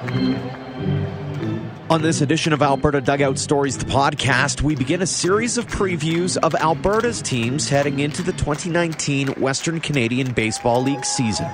On this edition of Alberta Dugout Stories, the podcast, we begin a series of previews of Alberta's teams heading into the 2019 Western Canadian Baseball League season.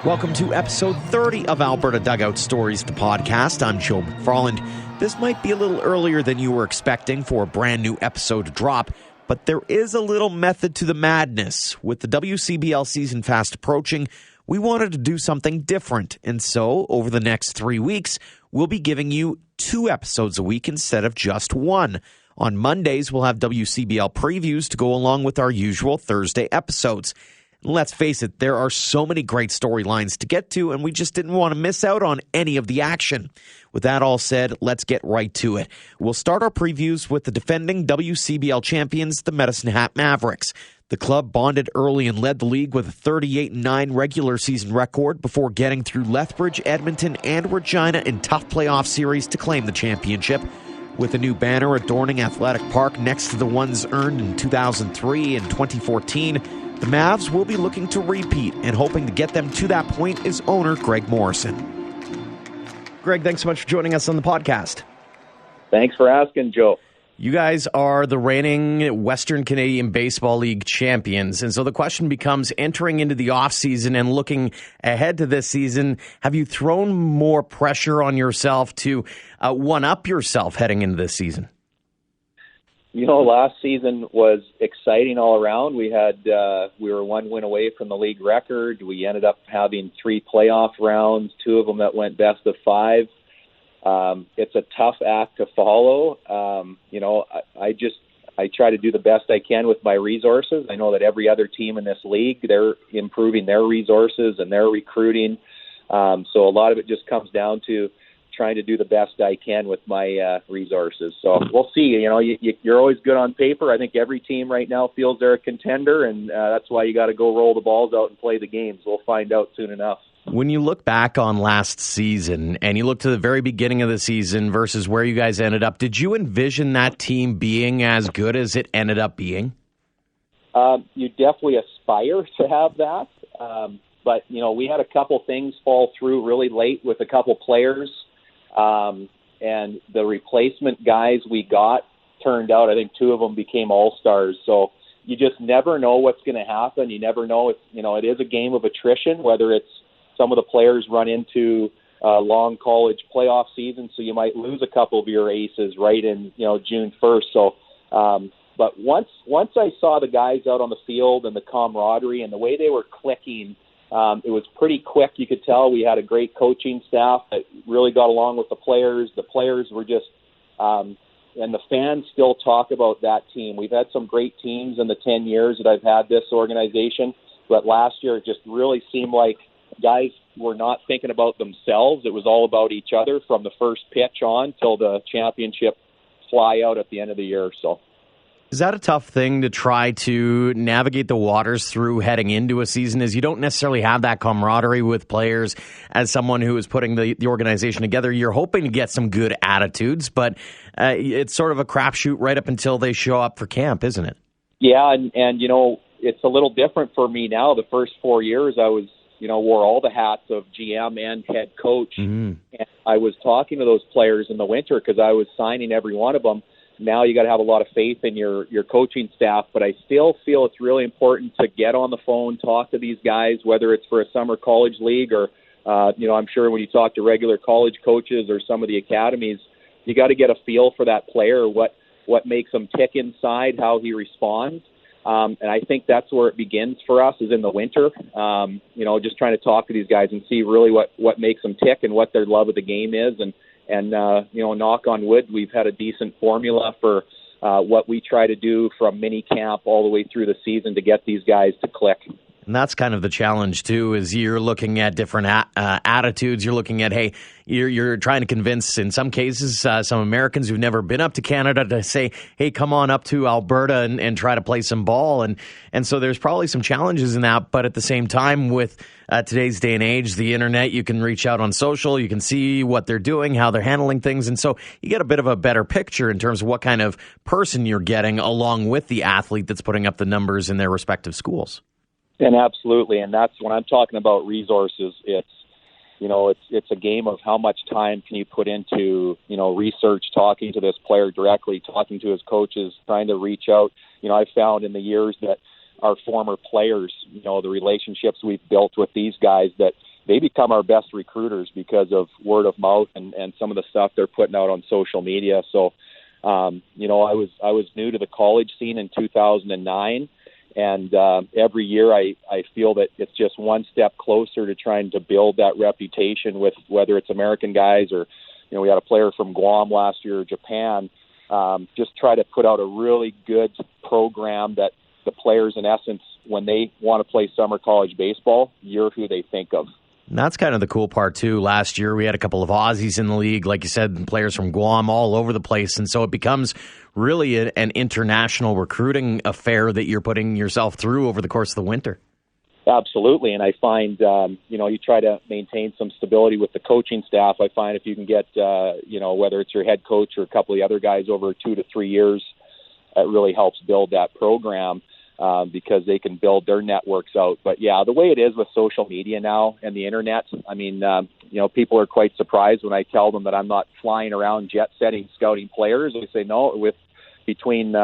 Welcome to episode 30 of Alberta Dugout Stories, the podcast. I'm Joe McFarland. This might be a little earlier than you were expecting for a brand new episode to drop, but there is a little method to the madness. With the WCBL season fast approaching, we wanted to do something different. And so, over the next 3 weeks, we'll be giving you 2 episodes a week instead of just 1. On Mondays, we'll have WCBL previews to go along with our usual Thursday episodes. Let's face it, there are so many great storylines to get to, and we just didn't want to miss out on any of the action. With that all said, let's get right to it. We'll start our previews with the defending WCBL champions, the Medicine Hat Mavericks. The club bonded early and led the league with a 38-9 regular season record before getting through Lethbridge, Edmonton, and Regina in tough playoff series to claim the championship. With a new banner adorning Athletic Park next to the ones earned in 2003 and 2014, the Mavs will be looking to repeat, and hoping to get them to that point is owner Greg Morrison. Greg, thanks so much for joining us on the podcast. Thanks for asking, Joe. You guys are the reigning Western Canadian Baseball League champions, and so the question becomes, entering into the offseason and looking ahead to this season, have you thrown more pressure on yourself to one-up yourself heading into this season? You know, last season was exciting all around. We were 1 win away from the league record. We ended up having 3 playoff rounds, 2 of them that went best of 5. It's a tough act to follow. I try to do the best I can with my resources. I know that every other team in this league, they're improving their resources and their recruiting. So a lot of it just comes down to trying to do the best I can with my resources. So we'll see. You know, you're always good on paper. I think every team right now feels they're a contender, and that's why you got to go roll the balls out and play the games. We'll find out soon enough. When you look back on last season and you look to the very beginning of the season versus where you guys ended up, did you envision that team being as good as it ended up being? You definitely aspire to have that. But, you know, we had a couple things fall through really late with a couple players. And the replacement guys we got turned out, I think 2 of them became all-stars. So you just never know what's going to happen. You never know. It is a game of attrition, whether it's some of the players run into a long college playoff season, so you might lose a couple of your aces right in, June 1st. So, but once I saw the guys out on the field and the camaraderie and the way they were clicking, it was pretty quick. You could tell we had a great coaching staff that really got along with the players. The players were just, and the fans still talk about that team. We've had some great teams in the 10 years that I've had this organization, but last year it just really seemed like guys were not thinking about themselves. It was all about each other from the first pitch on till the championship fly out at the end of the year. So. Is that a tough thing to try to navigate the waters through heading into a season, is you don't necessarily have that camaraderie with players as someone who is putting the organization together? You're hoping to get some good attitudes, but it's sort of a crapshoot right up until they show up for camp, isn't it? Yeah, and it's a little different for me now. The first 4 years I was, wore all the hats of GM and head coach. Mm-hmm. And I was talking to those players in the winter because I was signing every one of them. Now you got to have a lot of faith in your coaching staff, but I still feel it's really important to get on the phone, talk to these guys, whether it's for a summer college league or, I'm sure when you talk to regular college coaches or some of the academies, you got to get a feel for that player, what makes him tick inside, how he responds. And I think that's where it begins for us, is in the winter, just trying to talk to these guys and see really what makes them tick and what their love of the game is. And knock on wood, we've had a decent formula for what we try to do from mini camp all the way through the season to get these guys to click. And that's kind of the challenge, too, is you're looking at different attitudes. You're looking at, hey, you're trying to convince, in some cases, some Americans who've never been up to Canada to say, hey, come on up to Alberta and try to play some ball. And so there's probably some challenges in that. But at the same time, with today's day and age, the internet, you can reach out on social. You can see what they're doing, how they're handling things. And so you get a bit of a better picture in terms of what kind of person you're getting along with the athlete that's putting up the numbers in their respective schools. And absolutely, and that's when I'm talking about resources. It's a game of how much time can you put into research, talking to this player directly, talking to his coaches, trying to reach out. I've found in the years that our former players, the relationships we've built with these guys, that they become our best recruiters because of word of mouth and some of the stuff they're putting out on social media. So, I was new to the college scene in 2009. And every year I feel that it's just one step closer to trying to build that reputation with whether it's American guys or, we had a player from Guam last year, or Japan, just try to put out a really good program that the players, in essence, when they want to play summer college baseball, you're who they think of. And that's kind of the cool part, too. Last year, we had a couple of Aussies in the league, like you said, players from Guam all over the place. And so it becomes really an international recruiting affair that you're putting yourself through over the course of the winter. Absolutely. And I find, you try to maintain some stability with the coaching staff. I find if you can get, whether it's your head coach or a couple of the other guys over 2 to 3 years, it really helps build that program. Because they can build their networks out. But, yeah, the way it is with social media now and the internet, people are quite surprised when I tell them that I'm not flying around jet-setting, scouting players. They say, no, between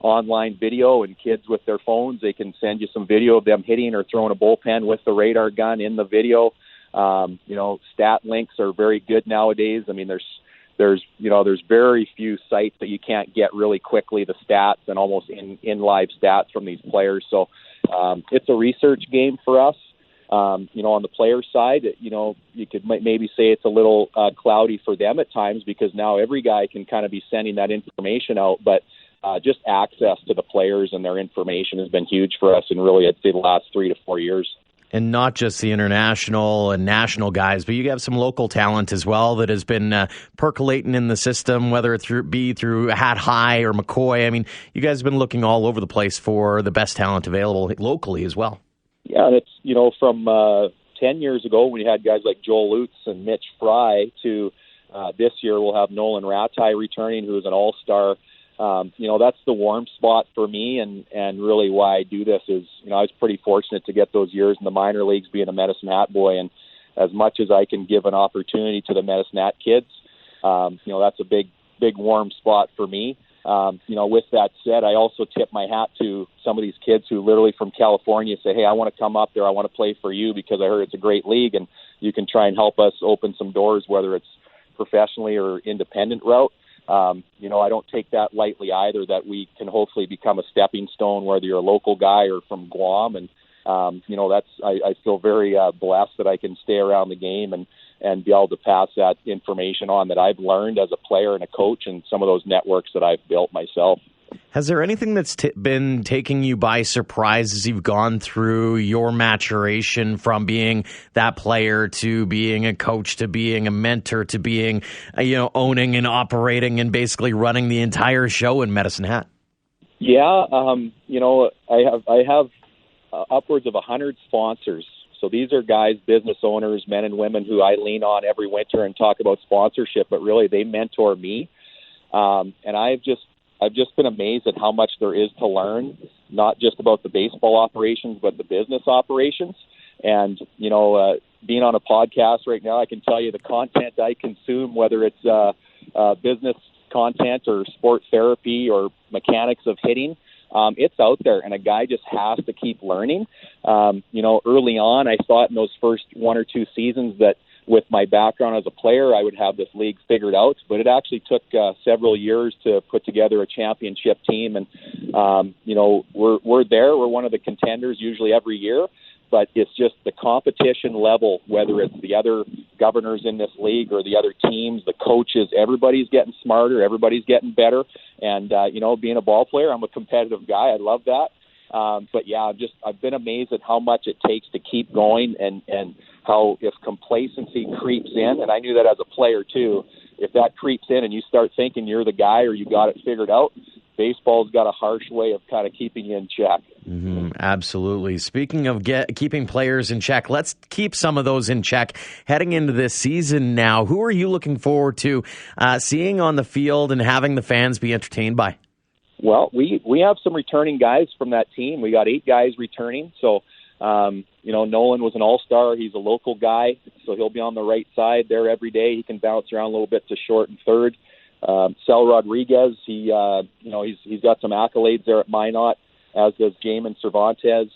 online video and kids with their phones, they can send you some video of them hitting or throwing a bullpen with the radar gun in the video. Stat links are very good nowadays. I mean, there's very few sites that you can't get really quickly the stats and almost in live stats from these players. So it's a research game for us. On the player side, you could maybe say it's a little cloudy for them at times because now every guy can kind of be sending that information out. But just access to the players and their information has been huge for us in really, I'd say, the last 3 to 4 years. And not just the international and national guys, but you have some local talent as well that has been percolating in the system, whether it be through Hat High or McCoy. I mean, you guys have been looking all over the place for the best talent available locally as well. Yeah, and it's, from 10 years ago when you had guys like Joel Lutz and Mitch Fry to this year we'll have Nolan Ratai returning, who is an all-star. That's the warm spot for me, and really why I do this is, I was pretty fortunate to get those years in the minor leagues being a Medicine Hat boy, and as much as I can give an opportunity to the Medicine Hat kids, that's a big warm spot for me. With that said, I also tip my hat to some of these kids who literally from California say, hey, I want to come up there, I want to play for you because I heard it's a great league, and you can try and help us open some doors, whether it's professionally or independent route. I don't take that lightly either, that we can hopefully become a stepping stone, whether you're a local guy or from Guam. And, I feel very blessed that I can stay around the game and be able to pass that information on that I've learned as a player and a coach and some of those networks that I've built myself. Has there anything that's been taking you by surprise as you've gone through your maturation from being that player to being a coach to being a mentor to being, owning and operating and basically running the entire show in Medicine Hat? Yeah, I have upwards of 100 sponsors. So these are guys, business owners, men and women who I lean on every winter and talk about sponsorship, but really they mentor me. And I've just been amazed at how much there is to learn, not just about the baseball operations, but the business operations. And, being on a podcast right now, I can tell you the content I consume, whether it's business content or sport therapy or mechanics of hitting, it's out there, and a guy just has to keep learning. Early on, I thought in those first 1 or 2 seasons that with my background as a player, I would have this league figured out, but it actually took several years to put together a championship team. And, we're there. We're one of the contenders usually every year, but it's just the competition level, whether it's the other governors in this league or the other teams, the coaches, everybody's getting smarter, everybody's getting better. And, being a ball player, I'm a competitive guy. I love that. But yeah, I've been amazed at how much it takes to keep going, and how if complacency creeps in, and I knew that as a player too, if that creeps in and you start thinking you're the guy or you got it figured out, baseball's got a harsh way of kind of keeping you in check. Mm-hmm, absolutely. Speaking of keeping players in check, let's keep some of those in check heading into this season now. Who are you looking forward to seeing on the field and having the fans be entertained by? Well, we have some returning guys from that team. We got 8 guys returning. So, Nolan was an all-star. He's a local guy, so he'll be on the right side there every day. He can bounce around a little bit to short and third. Sal Rodriguez, he's got some accolades there at Minot, as does Jamin Cervantes.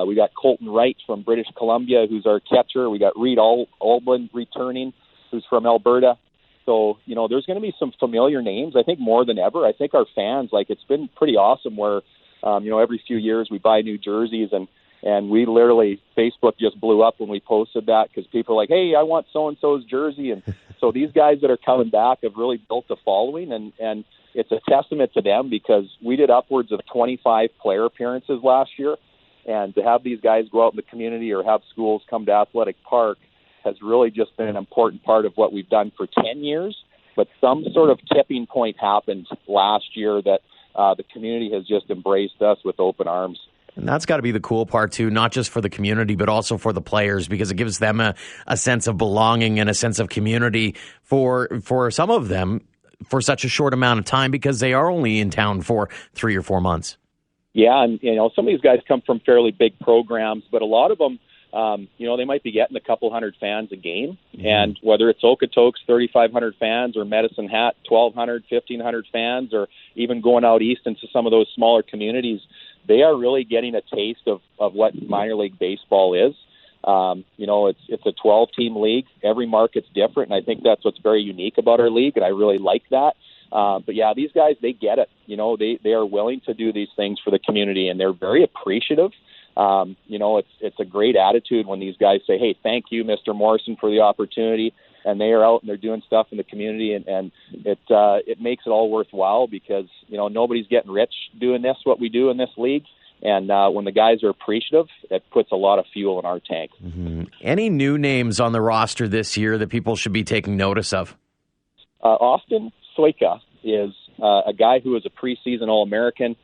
We got Colton Wright from British Columbia, who's our catcher. We got Reed Alban returning, who's from Alberta. So, there's going to be some familiar names, I think, more than ever. I think our fans, it's been pretty awesome where, every few years we buy new jerseys, and we literally, Facebook just blew up when we posted that because people are like, hey, I want so-and-so's jersey. And so these guys that are coming back have really built a following, and it's a testament to them because we did upwards of 25 player appearances last year. And to have these guys go out in the community or have schools come to Athletic Park has really just been an important part of what we've done for 10 years. But some sort of tipping point happened last year that the community has just embraced us with open arms. And that's got to be the cool part, too, not just for the community, but also for the players, because it gives them a sense of belonging and a sense of community for some of them for such a short amount of time because they are only in town for 3 or 4 months. Yeah, and, some of these guys come from fairly big programs, but a lot of them, they might be getting a couple hundred fans a game. Mm-hmm. And whether it's Okotoks, 3,500 fans, or Medicine Hat, 1,200, 1,500 fans, or even going out east into some of those smaller communities, they are really getting a taste of what minor league baseball is. It's a 12-team league. Every market's different, and I think that's what's very unique about our league, and I really like that. But yeah, these guys, they get it. They are willing to do these things for the community, and they're very appreciative. It's a great attitude when these guys say, hey, thank you, Mr. Morrison, for the opportunity. And they are out and they're doing stuff in the community, and it makes it all worthwhile because, nobody's getting rich doing what we do in this league. And when the guys are appreciative, it puts a lot of fuel in our tank. Mm-hmm. Any new names on the roster this year that people should be taking notice of? Austin Soika is a guy who is a preseason All-American.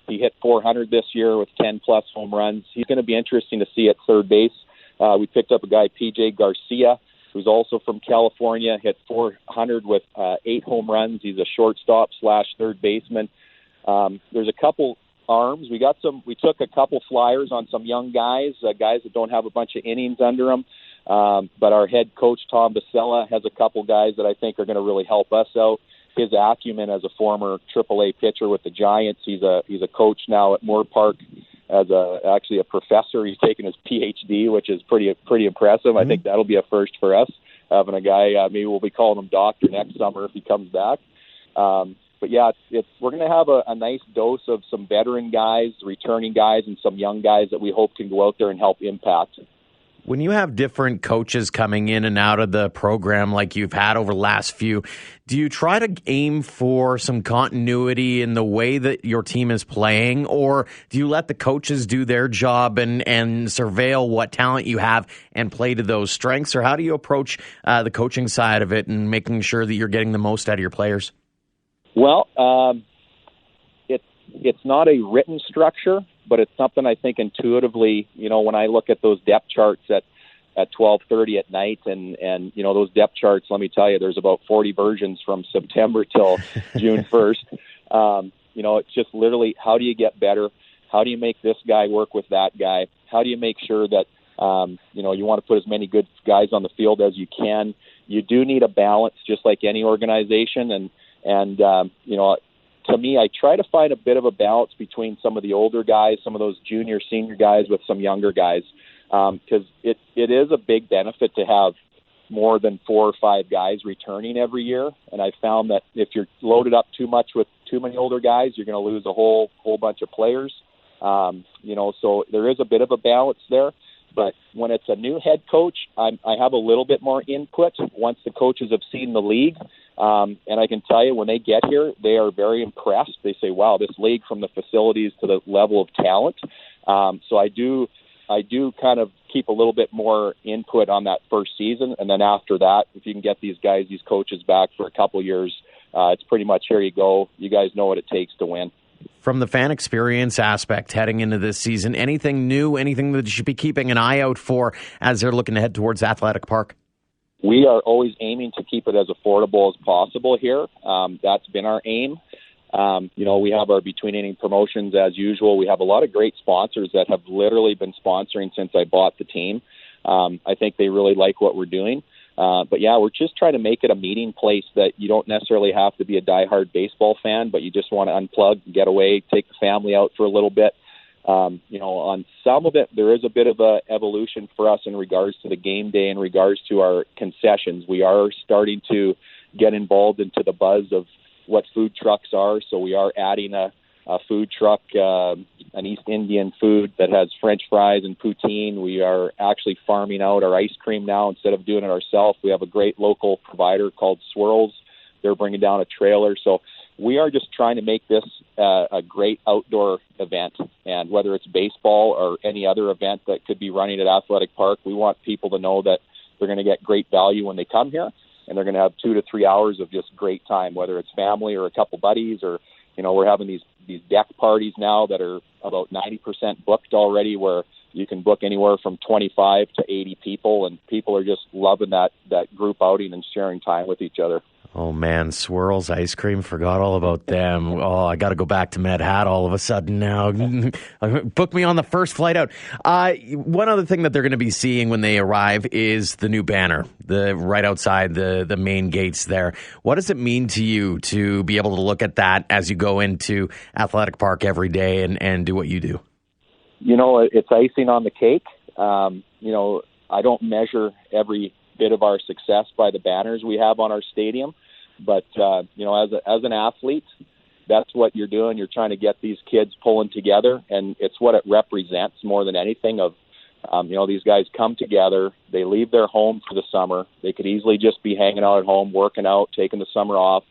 He hit 400 this year with 10-plus home runs. He's going to be interesting to see at third base. We picked up a guy, P.J. Garcia, who's also from California, hit 400 with 8 home runs. He's a shortstop / third baseman. There's a couple arms. We took a couple flyers on some young guys that don't have a bunch of innings under them. But our head coach, Tom Basella, has a couple guys that I think are going to really help us out. His acumen as a former AAA pitcher with the Giants. He's a coach now at Moore Park as actually a professor. He's taken his PhD, which is pretty impressive. Mm-hmm. I think that'll be a first for us, having a guy, maybe we'll be calling him doctor next summer if he comes back. But yeah, we're going to have a nice dose of some veteran guys, returning guys, and some young guys that we hope can go out there and help impact. When you have different coaches coming in and out of the program like you've had over the last few, do you try to aim for some continuity in the way that your team is playing, or do you let the coaches do their job and surveil what talent you have and play to those strengths, or how do you approach the coaching side of it and making sure that you're getting the most out of your players? Well, it's not a written structure, but it's something I think intuitively, when I look at those depth charts at 12:30 at night and those depth charts, let me tell you, there's about 40 versions from September till June 1st. It's just literally, how do you get better? How do you make this guy work with that guy? How do you make sure that, you want to put as many good guys on the field as you can? You do need a balance, just like any organization. And to me, I try to find a bit of a balance between some of the older guys, some of those junior, senior guys with some younger guys, because it is a big benefit to have more than 4 or 5 guys returning every year. And I found that if you're loaded up too much with too many older guys, you're going to lose a whole bunch of players. So there is a bit of a balance there. But when it's a new head coach, I have a little bit more input once the coaches have seen the league. And I can tell you, when they get here, they are very impressed. They say, wow, this league, from the facilities to the level of talent. So I do kind of keep a little bit more input on that first season. And then after that, if you can get these coaches back for a couple years, it's pretty much, here you go. You guys know what it takes to win. From the fan experience aspect heading into this season, anything new, anything that you should be keeping an eye out for as they're looking to head towards Athletic Park? We are always aiming to keep it as affordable as possible here. That's been our aim. We have our between inning promotions as usual. We have a lot of great sponsors that have literally been sponsoring since I bought the team. I think they really like what we're doing. But yeah, we're just trying to make it a meeting place that you don't necessarily have to be a diehard baseball fan, but you just want to unplug, get away, take the family out for a little bit. On some of it, there is a bit of a evolution for us in regards to the game day, in regards to our concessions. We are starting to get involved into the buzz of what food trucks are. So we are adding a food truck, an East Indian food that has French fries and poutine. We are actually farming out our ice cream now instead of doing it ourselves. We have a great local provider called Swirls. They're bringing down a trailer. So we are just trying to make this a great outdoor event. And whether it's baseball or any other event that could be running at Athletic Park, we want people to know that they're going to get great value when they come here, and they're going to have 2 to 3 hours of just great time, whether it's family or a couple buddies, or, we're having these deck parties now that are about 90% booked already, where you can book anywhere from 25 to 80 people, and people are just loving that group outing and sharing time with each other. Oh, man, Swirls ice cream, forgot all about them. Oh, I got to go back to Med Hat all of a sudden now. Book me on the first flight out. One other thing that they're going to be seeing when they arrive is the new banner, right outside the main gates there. What does it mean to you to be able to look at that as you go into Athletic Park every day and do what you do? It's icing on the cake. I don't measure every bit of our success by the banners we have on our stadium. But, as an athlete, that's what you're doing. You're trying to get these kids pulling together, and it's what it represents more than anything of, these guys come together. They leave their home for the summer. They could easily just be hanging out at home, working out, taking the summer off.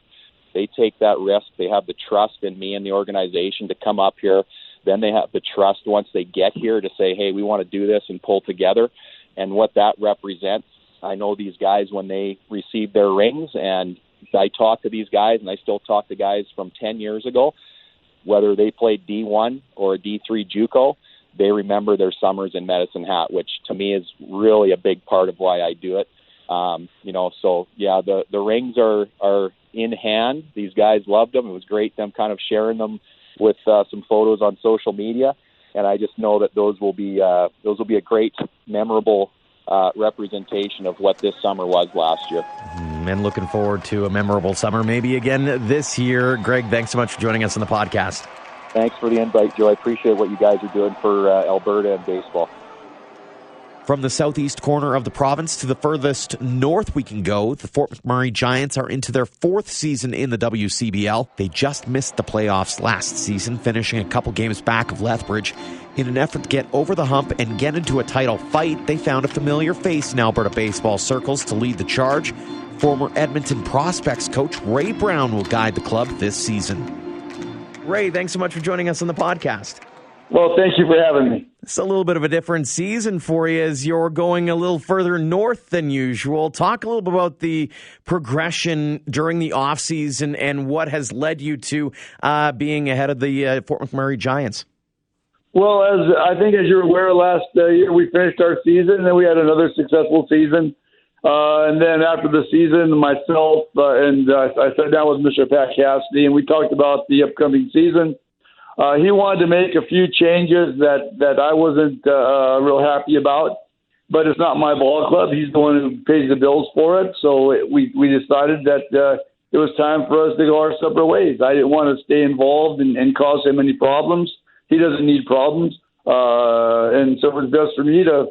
They take that risk. They have the trust in me and the organization to come up here. Then they have the trust once they get here to say, hey, we want to do this and pull together. And what that represents, I know these guys when they receive their rings, and I talk to these guys, and I still talk to guys from 10 years ago, whether they played D1 or a D3 JUCO, they remember their summers in Medicine Hat, which to me is really a big part of why I do it. So yeah, the rings are in hand. These guys loved them. It was great them kind of sharing them with some photos on social media, and I just know that those will be a great, memorable representation of what this summer was last year. And looking forward to a memorable summer, maybe again this year. Greg, thanks so much for joining us on the podcast. Thanks for the invite, Joe. I appreciate what you guys are doing for Alberta and baseball. From the southeast corner of the province to the furthest north we can go, the Fort McMurray Giants are into their 4th season in the WCBL. They just missed the playoffs last season, finishing a couple games back of Lethbridge. In an effort to get over the hump and get into a title fight, they found a familiar face in Alberta baseball circles to lead the charge. Former Edmonton Prospects coach Ray Brown will guide the club this season. Ray, thanks so much for joining us on the podcast. Well, thank you for having me. It's a little bit of a different season for you as you're going a little further north than usual. Talk a little bit about the progression during the offseason and what has led you to being ahead of the Fort McMurray Giants. Well, as you're aware, last year we finished our season, and then we had another successful season. And then after the season, myself and I sat down with Mr. Pat Cassidy, and we talked about the upcoming season. He wanted to make a few changes that I wasn't real happy about, but it's not my ball club. He's the one who pays the bills for it. So we decided that it was time for us to go our separate ways. I didn't want to stay involved and cause him any problems. He doesn't need problems. And so it was best for me to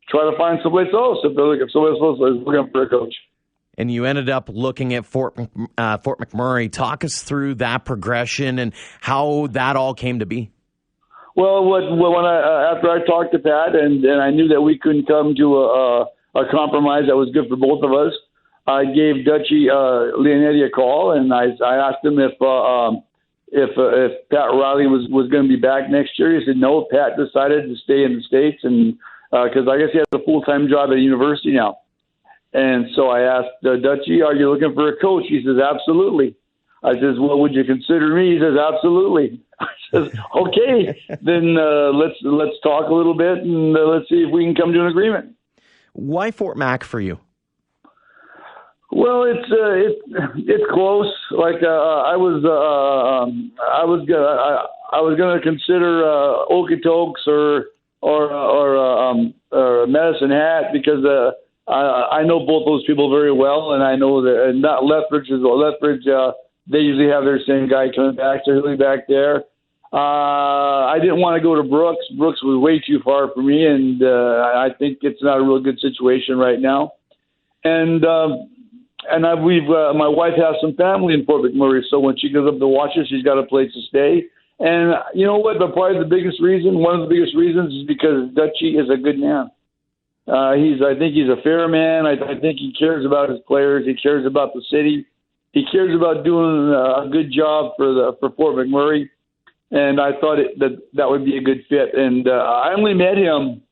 try to find someplace else if someone else is looking for a coach. And you ended up looking at Fort McMurray. Talk us through that progression and how that all came to be. Well, after I talked to Pat and I knew that we couldn't come to a compromise that was good for both of us, I gave Dutchie Leonetti a call, and I asked him if Pat Riley was going to be back next year. He said no. Pat decided to stay in the States, and because I guess he has a full-time job at a university now. And so I asked Dutchie, "Are you looking for a coach?" He says, "Absolutely." I says, "Well, would you consider me?" He says, "Absolutely." I says, "Okay, then let's talk a little bit and let's see if we can come to an agreement." Why Fort Mac for you? Well, it's close. Like I was gonna consider Okotoks or Medicine Hat because I know both those people very well, and I know that not Lethbridge. They usually have their same guy coming back, so he'll be back there. I didn't want to go to Brooks. Brooks was way too far for me, and I think it's not a real good situation right now. And my wife has some family in Fort McMurray, so when she goes up to watch us, she's got a place to stay. And you know what? But probably one of the biggest reasons is because Dutchie is a good man. I think he's a fair man. I think he cares about his players. He cares about the city. He cares about doing a good job for Fort McMurray. And I thought that would be a good fit. And I only met him,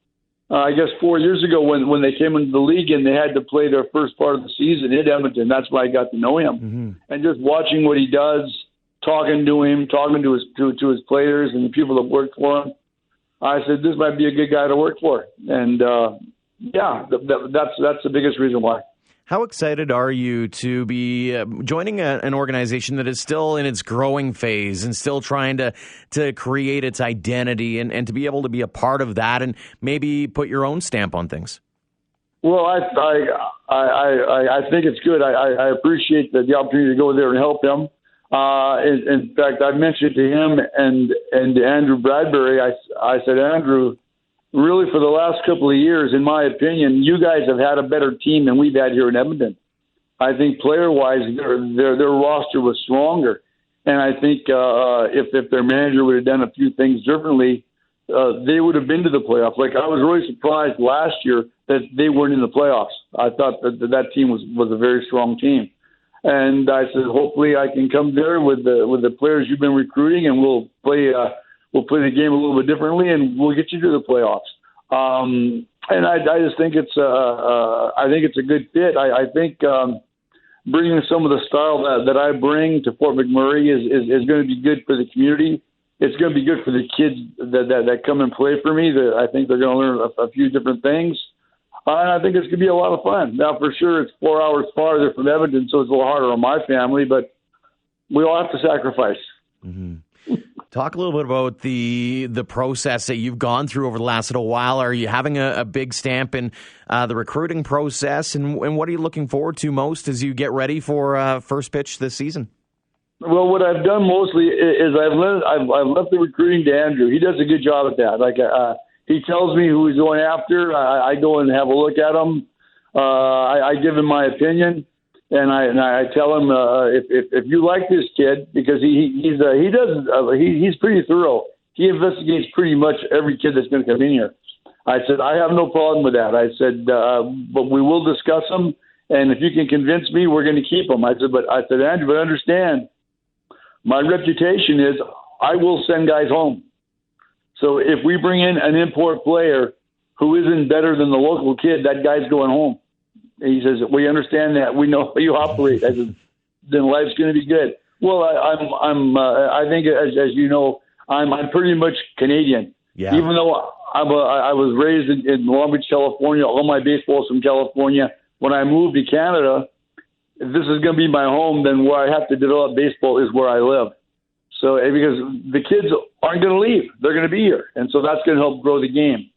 I guess, 4 years ago when they came into the league and they had to play their first part of the season in Edmonton. That's why I got to know him. Mm-hmm. And just watching what he does, talking to him, talking to his players and the people that work for him, I said, this might be a good guy to work for. And, that's the biggest reason why. How excited are you to be joining an organization that is still in its growing phase and still trying to create its identity and to be able to be a part of that and maybe put your own stamp on things? Well, I think it's good. I appreciate the opportunity to go there and help him. In fact, I mentioned to him and Andrew Bradbury, I said, Andrew, really, for the last couple of years, in my opinion, you guys have had a better team than we've had here in Edmonton. I think player-wise, their roster was stronger. And I think if their manager would have done a few things differently, they would have been to the playoffs. Like, I was really surprised last year that they weren't in the playoffs. I thought that team was a very strong team. And I said, hopefully I can come there with the players you've been recruiting, and we'll play the game a little bit differently, and we'll get you to the playoffs. And I just think it's a good fit. I think bringing some of the style that I bring to Fort McMurray is going to be good for the community. It's going to be good for the kids that come and play for me. I think they're going to learn a few different things. And I think it's going to be a lot of fun. Now, for sure, it's 4 hours farther from Edmonton, so it's a little harder on my family, but we all have to sacrifice. Mm-hmm. Talk a little bit about the process that you've gone through over the last little while. Are you having a big stamp in the recruiting process, and what are you looking forward to most as you get ready for first pitch this season? Well, what I've done mostly is I've left the recruiting to Andrew. He does a good job at that. Like he tells me who he's going after. I go and have a look at him. I give him my opinion. And I tell him if you like this kid, because he's pretty thorough. He investigates pretty much every kid that's going to come in here. I said I have no problem with that. I said but we will discuss him, and if you can convince me, we're going to keep him. I said Andrew, but understand, my reputation is I will send guys home. So if we bring in an import player who isn't better than the local kid, that guy's going home. He says, we understand that. We know how you operate. I said, then life's going to be good. Well, I think, as you know, I'm pretty much Canadian. Yeah. Even though I was raised in Long Beach, California, all my baseball's from California. When I moved to Canada, if this is going to be my home, then where I have to develop baseball is where I live. So because the kids aren't going to leave. They're going to be here. And so that's going to help grow the game.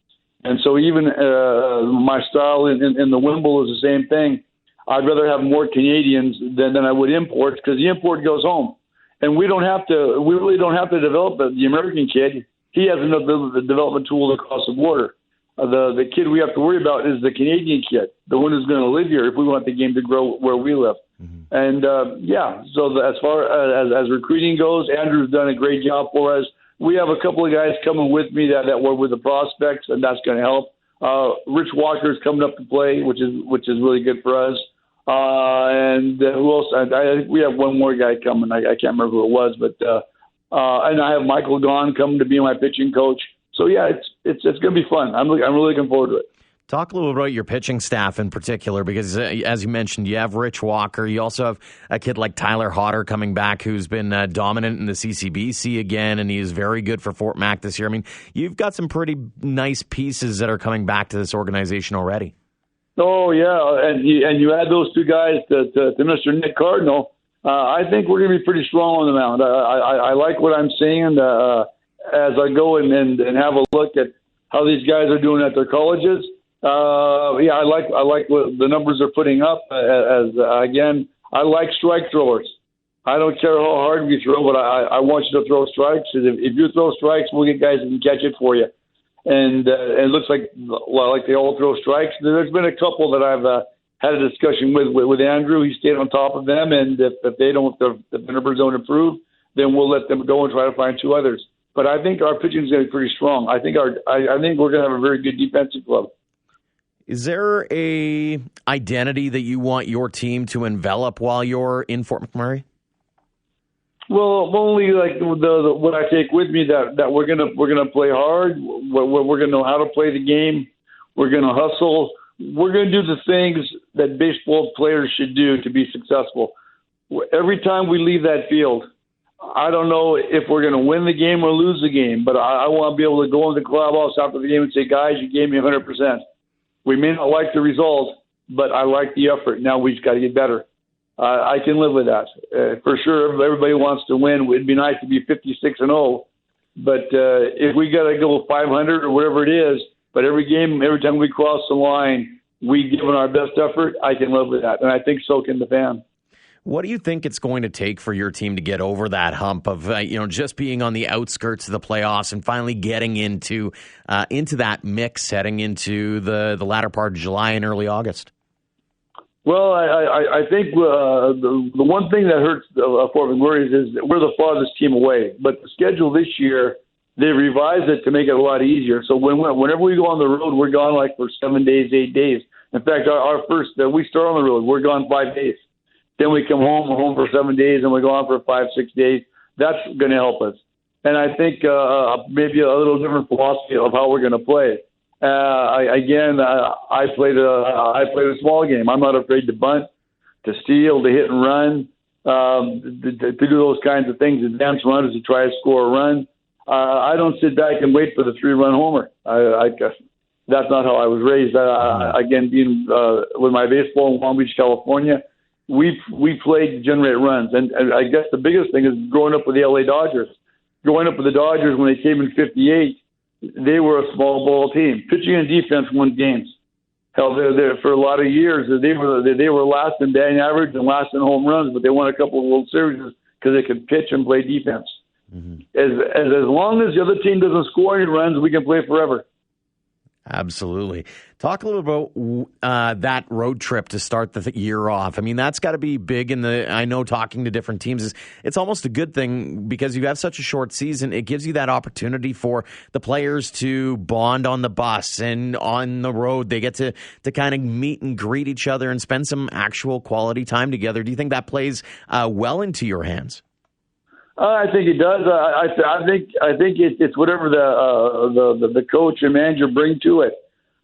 And so even my style in the Wimble is the same thing. I'd rather have more Canadians than I would imports, because the import goes home. And we really don't have to develop the American kid. He has enough development tools across the border. The kid we have to worry about is the Canadian kid, the one who's going to live here if we want the game to grow where we live. Mm-hmm. And, so as far as recruiting goes, Andrew's done a great job for us. We have a couple of guys coming with me that were with the prospects, and that's going to help. Rich Walker's coming up to play, which is really good for us. And who else? I think we have one more guy coming. I can't remember who it was, but and I have Michael Gahn coming to be my pitching coach. So yeah, it's going to be fun. I'm really looking forward to it. Talk a little about your pitching staff in particular, because as you mentioned, you have Rich Walker. You also have a kid like Tyler Hodder coming back, who's been dominant in the CCBC again, and he is very good for Fort Mac this year. I mean, you've got some pretty nice pieces that are coming back to this organization already. Oh yeah, and you add those two guys to Mr. Nick Cardinal. I think we're going to be pretty strong on the mound. I like what I'm seeing as I go and have a look at how these guys are doing at their colleges. I like what the numbers are putting up. Again, I like strike throwers. I don't care how hard we throw, but I want you to throw strikes. If you throw strikes, we'll get guys that can catch it for you. And it looks like they all throw strikes. There's been a couple that I've had a discussion with Andrew. He stayed on top of them, and if the numbers don't improve, then we'll let them go and try to find two others. But I think our pitching is going to be pretty strong. I think we're going to have a very good defensive club. Is there a identity that you want your team to envelop while you're in Fort McMurray? Well, only like what I take with me that we're gonna play hard. We're gonna know how to play the game. We're gonna hustle. We're gonna do the things that baseball players should do to be successful. Every time we leave that field, I don't know if we're gonna win the game or lose the game, but I want to be able to go into the clubhouse after the game and say, guys, you gave me 100%. We may not like the result, but I like the effort. Now we just got to get better. I can live with that. For sure, everybody wants to win. It'd be nice to be 56-0, but if we got to go 500 or whatever it is, but every time we cross the line, we give it our best effort, I can live with that, and I think so can the fan. What do you think it's going to take for your team to get over that hump of just being on the outskirts of the playoffs and finally getting into that mix, heading into the latter part of July and early August? Well, I think the one thing that hurts Fort McMurray is we're the farthest team away. But the schedule this year, they revised it to make it a lot easier. So whenever we go on the road, we're gone like for 7 days, 8 days. In fact, our first we start on the road, we're gone 5 days. Then we come home, we're home for 7 days, and we go on for 5, 6 days. That's going to help us. And I think maybe a little different philosophy of how we're going to play. I played a small game. I'm not afraid to bunt, to steal, to hit and run, to do those kinds of things, advance runners to try to score a run. I don't sit back and wait for the 3-run homer. That's not how I was raised. Again, being with my baseball in Long Beach, California, we played to generate runs. And I guess the biggest thing is growing up with the LA Dodgers. Growing up with the Dodgers when they came in 58, they were a small ball team. Pitching and defense won games. Hell, they're for a lot of years. They were last in batting average and last in home runs, but they won a couple of World Series because they could pitch and play defense. Mm-hmm. As long as the other team doesn't score any runs, we can play forever. Absolutely. Talk a little about that road trip to start the year off. I mean, that's got to be big I know talking to different teams, it's almost a good thing because you have such a short season. It gives you that opportunity for the players to bond on the bus and on the road. They get to kind of meet and greet each other and spend some actual quality time together. Do you think that plays well into your hands? I think it does. I think it's whatever the coach and manager bring to it.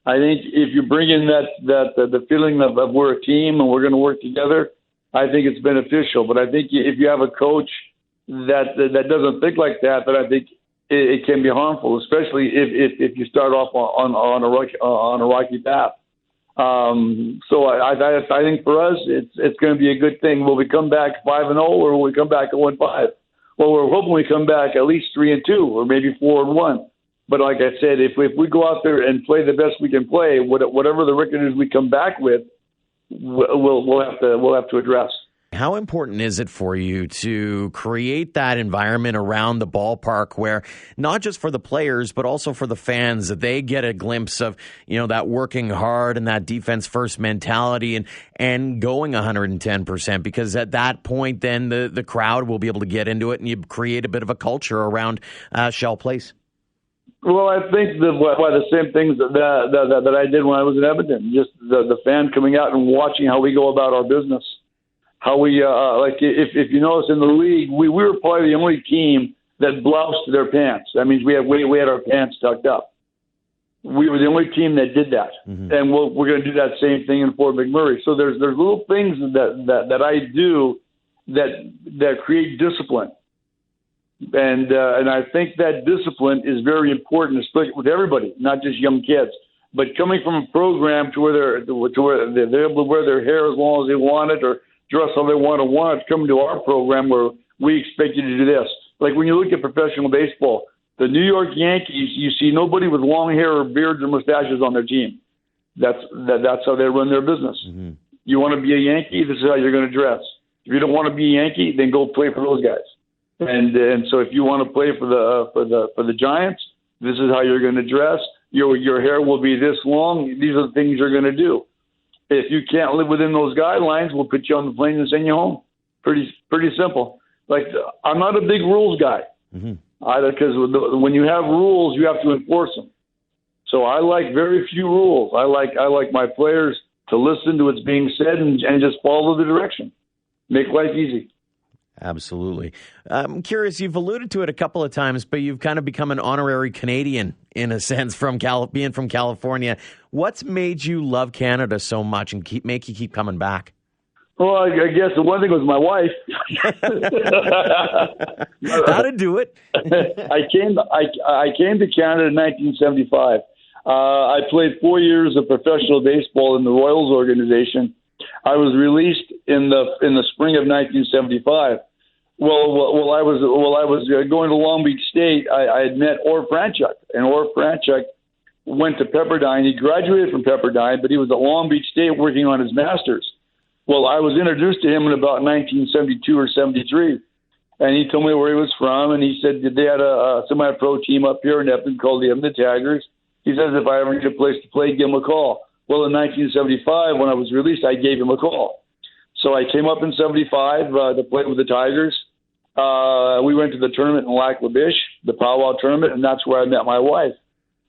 I think if you bring in the feeling of we're a team and we're going to work together, I think it's beneficial. But I think if you have a coach that doesn't think like that, then I think it can be harmful, especially if you start off on a rocky path. So I think for us it's going to be a good thing. Will we come back 5-0 or will we come back 0-5? Well, we're hoping we come back at least 3-2 or maybe 4-1. But like I said, if we go out there and play the best we can play, whatever the record is we come back with, we'll have to address. How important is it for you to create that environment around the ballpark where not just for the players, but also for the fans, that they get a glimpse of, that working hard and that defense first mentality and going 110%, because at that point, then the crowd will be able to get into it and you create a bit of a culture around Shell Place? Well, I think why the same things that I did when I was in Edmonton, just the fan coming out and watching how we go about our business, how we like if you notice in the league, we were probably the only team that bloused their pants. That means we had our pants tucked up. We were the only team that did that, and we're going to do that same thing in Fort McMurray. So there's little things that I do that create discipline. And I think that discipline is very important, especially with everybody, not just young kids. But coming from a program to where they're able to wear their hair as long as they want it or dress how they want it, coming to our program where we expect you to do this. Like when you look at professional baseball, the New York Yankees, you see nobody with long hair or beards or mustaches on their team. That's how they run their business. Mm-hmm. You want to be a Yankee, this is how you're going to dress. If you don't want to be a Yankee, then go play for those guys. And so if you want to play for the Giants, this is how you're going to dress. Your hair will be this long. These are the things you're going to do. If you can't live within those guidelines, we'll put you on the plane and send you home. Pretty simple. Like I'm not a big rules guy, because when you have rules, you have to enforce them. So I like very few rules. I like my players to listen to what's being said and just follow the direction. Make life easy. Absolutely. I'm curious, you've alluded to it a couple of times, but you've kind of become an honorary Canadian in a sense from being from California. What's made you love Canada so much and make you keep coming back? Well, I guess the one thing was my wife. That'd do it. I came to Canada in 1975. I played 4 years of professional baseball in the Royals organization. I was released in the spring of 1975. Well, I was going to Long Beach State. I had met Orr Franchuk, and Orr Franchuk went to Pepperdine. He graduated from Pepperdine, but he was at Long Beach State working on his master's. Well, I was introduced to him in about 1972 or 73, and he told me where he was from, and he said that they had a semi-pro team up here in Edmonton called the Edmonton Tigers. He says if I ever need a place to play, give him a call. Well, in 1975, when I was released, I gave him a call. So I came up in 75 to play with the Tigers. We went to the tournament in Lac La Biche, the powwow tournament, and that's where I met my wife.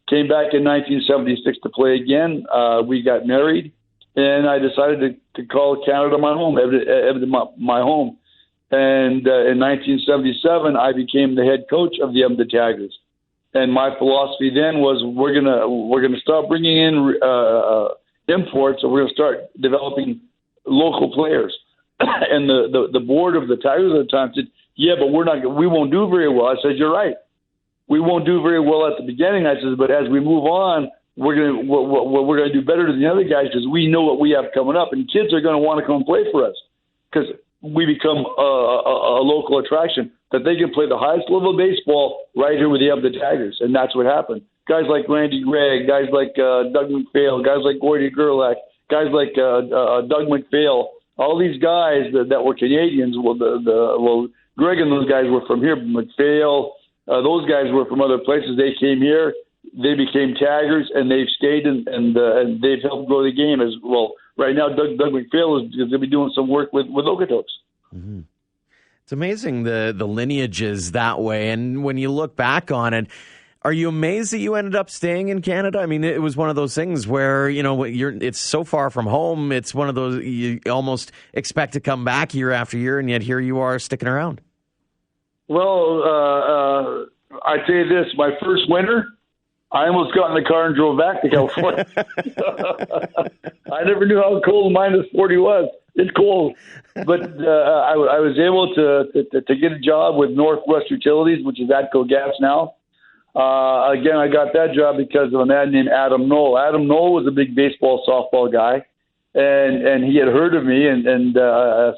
Came back in 1976 to play again. We got married, and I decided to call Canada my home, my home. And in 1977, I became the head coach of the Edmonton Tigers. And my philosophy then was we're gonna stop bringing in imports, and we're gonna start developing local players. And the board of the Tigers at the time said, "Yeah, but we won't do very well." I said, "You're right. We won't do very well at the beginning." I said, "But as we move on, we're gonna do better than the other guys because we know what we have coming up, and kids are gonna want to come play for us because we become a local attraction." That they can play the highest level of baseball right here with the Edmonton Tigers, and that's what happened. Guys like Randy Gregg, guys like Doug McPhail, guys like Gordy Gerlach, guys like Doug McPhail, all these guys that were Canadians. Well, Greg and those guys were from here. McPhail, those guys were from other places. They came here, they became Taggers, and they've stayed and they've helped grow the game as well. Right now, Doug McPhail is going to be doing some work with Okotoks. Mm-hmm. It's amazing the lineage is that way. And when you look back on it, are you amazed that you ended up staying in Canada? I mean, it was one of those things where, it's so far from home. It's one of those you almost expect to come back year after year, and yet here you are sticking around. Well, I tell you this, my first winter, I almost got in the car and drove back to California. I never knew how cold -40 was. It's cold. But I was able to get a job with Northwest Utilities, which is ATCO Gas now. Again, I got that job because of a man named Adam Knoll. Adam Knoll was a big baseball, softball guy, and he had heard of me, and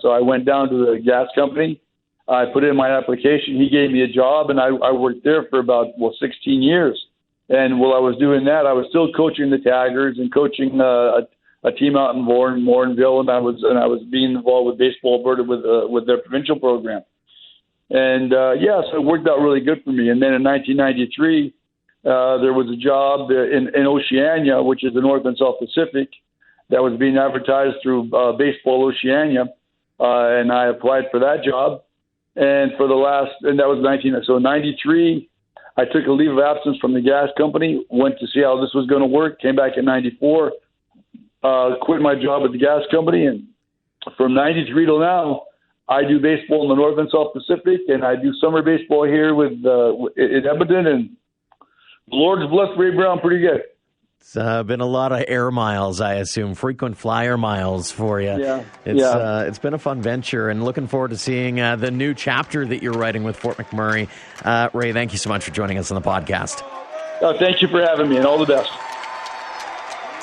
so I went down to the gas company. I put in my application. He gave me a job, and I worked there for about 16 years. And while I was doing that, I was still coaching the Tigers and coaching a team out in Morinville, and I was being involved with Baseball Alberta with their provincial program. And so it worked out really good for me. And then in 1993, there was a job in Oceania, which is the North and South Pacific, that was being advertised through Baseball Oceania, and I applied for that job. And that was 93. I took a leave of absence from the gas company, went to see how this was going to work, came back in 94, quit my job at the gas company, and from 93 till now, I do baseball in the North and South Pacific, and I do summer baseball here in Edmonton, and the Lord's blessed Ray Brown pretty good. It's been a lot of air miles, I assume, frequent flyer miles for you. Yeah. It's been a fun venture, and looking forward to seeing the new chapter that you're writing with Fort McMurray. Ray, thank you so much for joining us on the podcast. Thank you for having me, and all the best.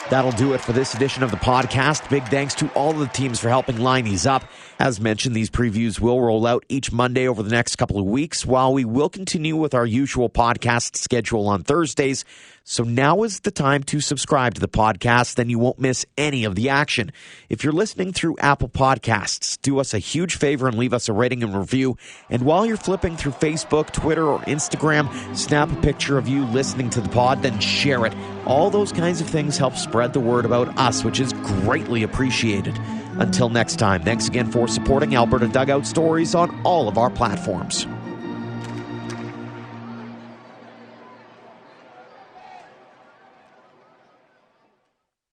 That'll do it for this edition of the podcast. Big thanks to all of the teams for helping line these up. As mentioned, these previews will roll out each Monday over the next couple of weeks, while we will continue with our usual podcast schedule on Thursdays. So now is the time to subscribe to the podcast, then you won't miss any of the action. If you're listening through Apple Podcasts, do us a huge favor and leave us a rating and review. And while you're flipping through Facebook, Twitter, or Instagram, snap a picture of you listening to the pod, then share it. All those kinds of things help spread the word about us, which is greatly appreciated. Until next time, thanks again for supporting Alberta Dugout Stories on all of our platforms.